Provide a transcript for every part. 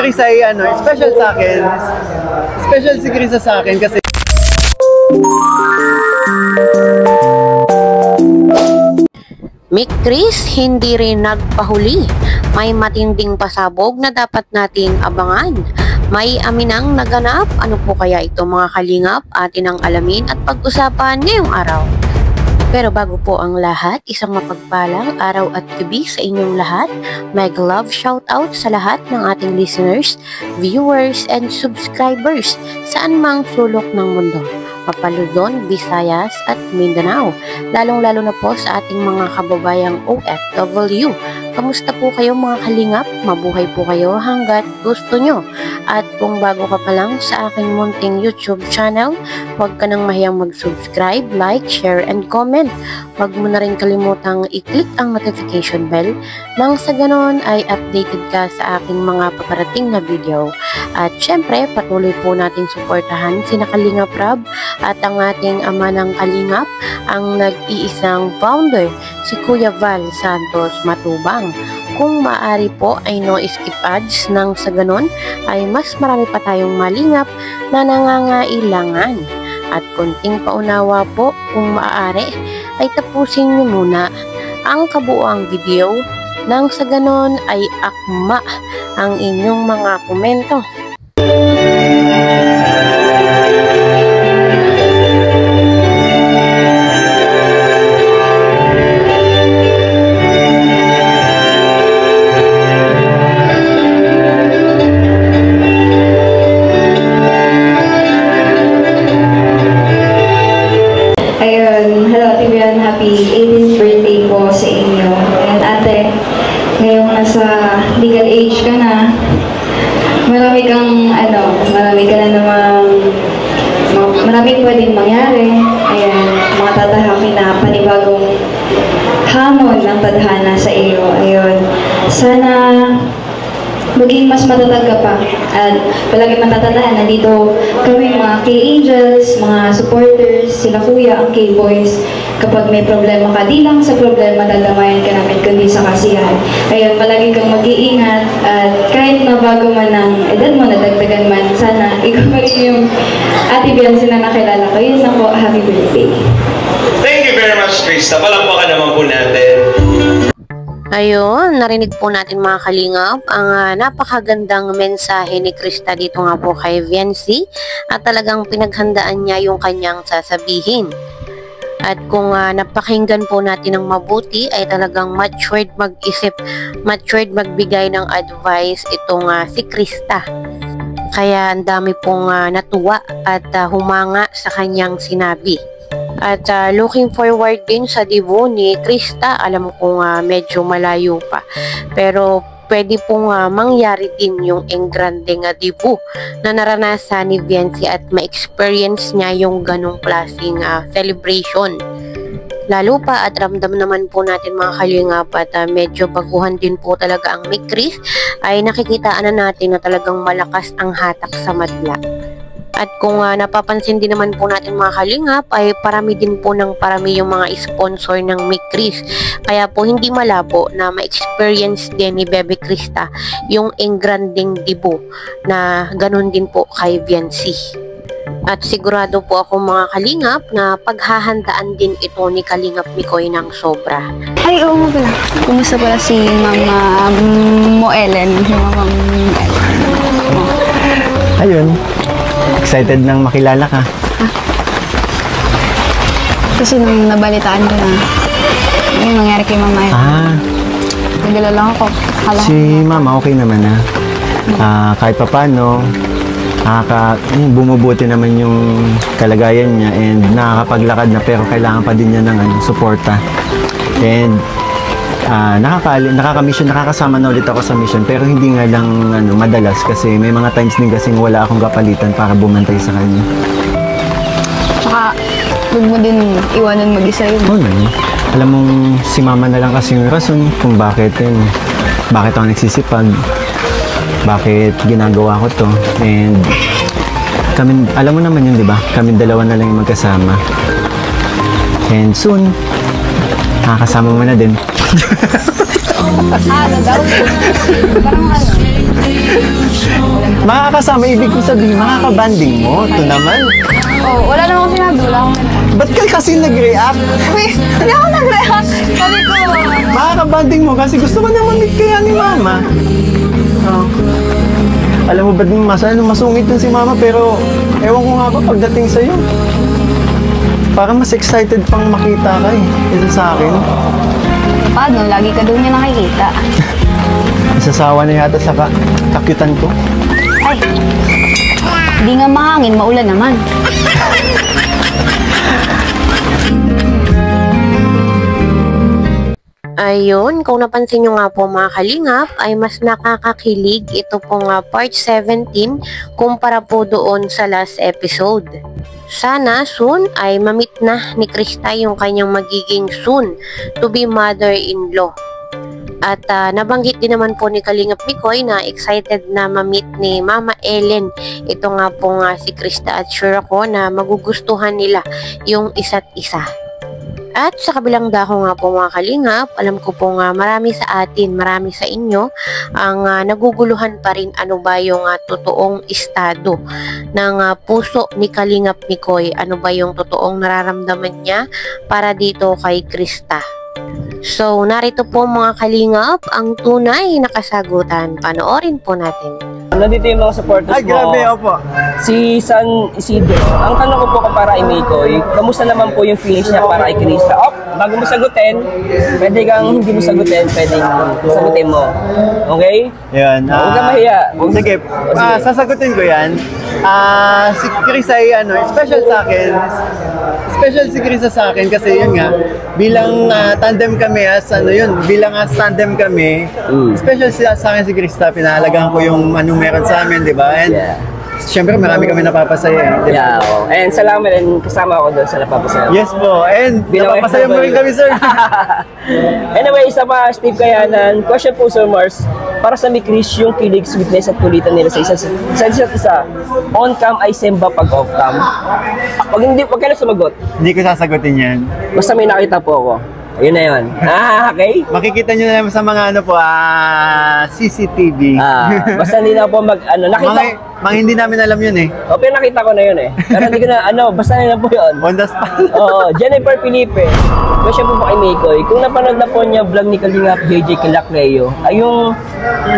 Chris ay special sa akin. Special si Chris sa akin kasi Mick Chris hindi rin nagpahuli. May matinding pasabog na dapat nating abangan. May aminang naganap. Ano po kaya ito mga kalingap? Atin ang alamin at pag-usapan ngayong araw. Pero bago po ang lahat, isang mapagpalang araw at gabi sa inyong lahat. Mega love shoutout sa lahat ng ating listeners, viewers, and subscribers saan mang sulok ng mundo. Mapaluzon, Visayas at Mindanao. Lalong-lalo na po sa ating mga kababayang OFW. Kamusta po kayo mga kalingap? Mabuhay po kayo hanggat gusto nyo. At kung bago ka pa lang sa aking munting YouTube channel, huwag ka nang mahiyang mag-subscribe, like, share, and comment. Huwag mo na rin kalimutang i-click ang notification bell nang sa ganon ay updated ka sa aking mga paparating na video. At syempre, patuloy po nating suportahan sina Kalingap Rab at ang ating ama ng Kalingap, ang nag-iisang founder, si Kuya Val Santos Matubang. Kung maaari po ay no skip ads nang sa ganon ay mas marami pa tayong malingap na nangangailangan. At konting paunawa po kung maaari ay tapusin niyo muna ang kabuuang video nang sa ganon ay akma ang inyong mga komento. Happy 18th birthday po sa inyo. And ate, ngayong nasa legal age ka na, marami ka na namang maraming pwedeng mangyari. Ayan, mga tatahakin na panibagong hamon ng tadhana sa iyo. Ayun, sana maging mas matatag ka pa. At palagi matatandaan, nandito kami mga K-Angels, mga supporters, sila kuya, ang K-Boys. Kapag may problema ka, di lang sa problema dadamayan ka namin, kundi sa kasiyahan. Ayun, palagi kang mag-iingat at kahit mabago man ang edad mo, nadagdagan man, sana ikaw pa rin yung Ate Biancy na nakilala ko. Yun na po, happy birthday. Thank you very much, Krista. Palakpakan naman po natin. Ayun, narinig po natin mga kalingap ang napakagandang mensahe ni Krista dito nga po kay Viancy at talagang pinaghandaan niya yung kanyang sasabihin. At kung napakinggan po natin ng mabuti ay talagang matured mag-isip, matured magbigay ng advice itong si Krista. Kaya ang dami pong natuwa at humanga sa kanyang sinabi. At looking forward din sa debut ni Krista. Alam ko medyo malayo pa. Pero pwede pong mangyari din yung engrandeng debut na naranasan ni Viancy at ma-experience niya yung ganong klaseng celebration. Lalo pa at ramdam naman po natin mga kalingap at medyo baguhan din po talaga ang Mick Chris ay nakikitaan na natin na talagang malakas ang hatak sa madla. At kung napapansin din naman po natin mga kalingap ay parami din po ng parami yung mga sponsor ng Mick Chris. Kaya po hindi malabo na ma-experience din ni Bebe Krista yung engranding debut na ganun din po kay Viancy. At sigurado po ako mga kalingap na paghahandaan din ito ni Kalingap Mikoy ng sobra. Ay, oo nga pala. Kumusta pala si Mama Moelen? Si Mama Moelen. ayun, excited nang makilala ka. Kasi nung nabalitaan ko na yung nangyari kay Mama. Nagdala lang ako. Si Mama okay naman na. Kahit pa paano, bumubuti naman yung kalagayan niya and nakakapaglakad na pero kailangan pa din niya ng suporta. And nakaka-mission, nakakasama na ulit ako sa mission pero hindi nga lang madalas kasi may mga times din kasing wala akong kapalitan para bumantay sa kanya. Tsaka huwag mo din iwanan mag-isa yun. Oo naman. Alam mong si Mama na lang kasi yung rason kung bakit ako nagsisipag, bakit ginagawa ko to. And kami, alam mo naman yun, di ba? Kami dalawa na lang yung magkasama. And soon, nakakasama mo na din. Ano daw? Parang ano? Makakasama, ibig ko sabihin, makakabanding mo. Ito naman. Oh, wala namang sinabi. Wala akong Ba't ka kasi nag-react? Wait, hindi ako nag-react. Sabi ko, Makakabanding mo kasi gusto ko naman meet kaya ni Mama. Oh. Alam mo ba din masungit din si Mama pero ewan ko nga ba pagdating sa'yo. Parang mas excited pang makita ka eh. Kaysa sa akin. paano? Lagi ka daw niya nakikita. Nasasawa na yata sa kakyutan ko. Ay, hindi nga mahangin, maulan naman. Ayun, kung napansin nyo nga po mga kalingap, ay mas nakakakilig ito pong part 17 kumpara po doon sa last episode. Sana soon ay mamit na ni Krista yung kanyang magiging soon to be mother-in-law. At nabanggit din naman po ni Kalingap Mikoy na excited na mamit ni Mama Ellen. Ito nga po nga si Krista at sure ako na magugustuhan nila yung isa't isa. At sa kabilang dako nga po mga kalingap, alam ko po nga marami sa atin, marami sa inyo ang naguguluhan pa rin ano ba yung totoong estado ng puso ni Kalingap Mikoy. Ano ba yung totoong nararamdaman niya para dito kay Krista. So narito po mga kalingap ang tunay na kasagutan. Panoorin po natin. Nandito yung mga supporters Ay, grabe, opo. Si San Isidro. Ang tanong ko po para kay Mikoy, kamusta naman po yung feelings niya para kay Krista? Bago mo sagutin, pwede kang hindi mo sagutin, pwede sagutin mo. Okay? Yan. Huwag kang mahiya. Sige, sasagutin ko yan. Si Chris ay special sa akin. Special si Chris sa akin kasi yun nga, bilang tandem kami bilang tandem kami, special sa akin si Krista, pinahalagaan ko yung anong meron sa amin, di ba? And siyempre marami kami napapasaya. Diba? Yeah, oh. And salamat rin kasama ako doon sa napapasaya. Yes po, and napapasaya mo rin kami, sir. Anyway, isa pa, Steve Kayanan. Question po, Sir Mars. Para sa Chris, yung kilig, sweetness at kulitan nila sa isa't isa. On-cam ay semba pag off-cam. Pag kailan sumagot? Hindi ko sasagutin yan. Basta may nakita po ako. Ayun na yun. Okay? Makikita nyo na naman sa mga CCTV. Basta hindi na po nakita mga hindi namin alam yun eh. O, pero nakita ko na yun eh. Pero hindi ko na, basta na po yun. On the spot. Oo, Jennifer Felipe. Question po kay Mikoy. Kung napanood na po niya vlog ni Kalingap JJ Kilacleo, ay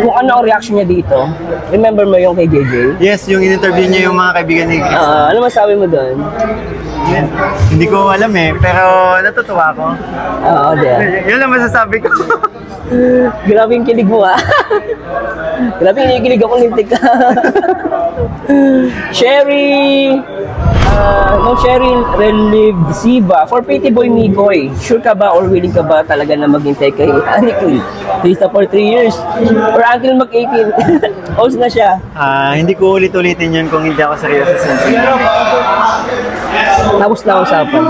kung ano ang reaction niya dito, remember mo yung kay JJ? Yes, yung in-interview niya yung mga kaibigan ni Chris. Ano masabi mo doon? Hindi ko alam eh, pero natutuwa ako. Oo, Yun lang masasabi ko. Grabe yung kilig mo Grabe yung kilig ako lintik ka. Sherry Relive Siva. For Pretty Boy Mikoy, sure ka ba or willing ka ba talaga na maghintay kay Anikin? Krista for 3 years? Or until mag-18? Host na siya. Hindi ko ulit-ulitin yun kung hindi ako seryoso sa Tapos na usapan.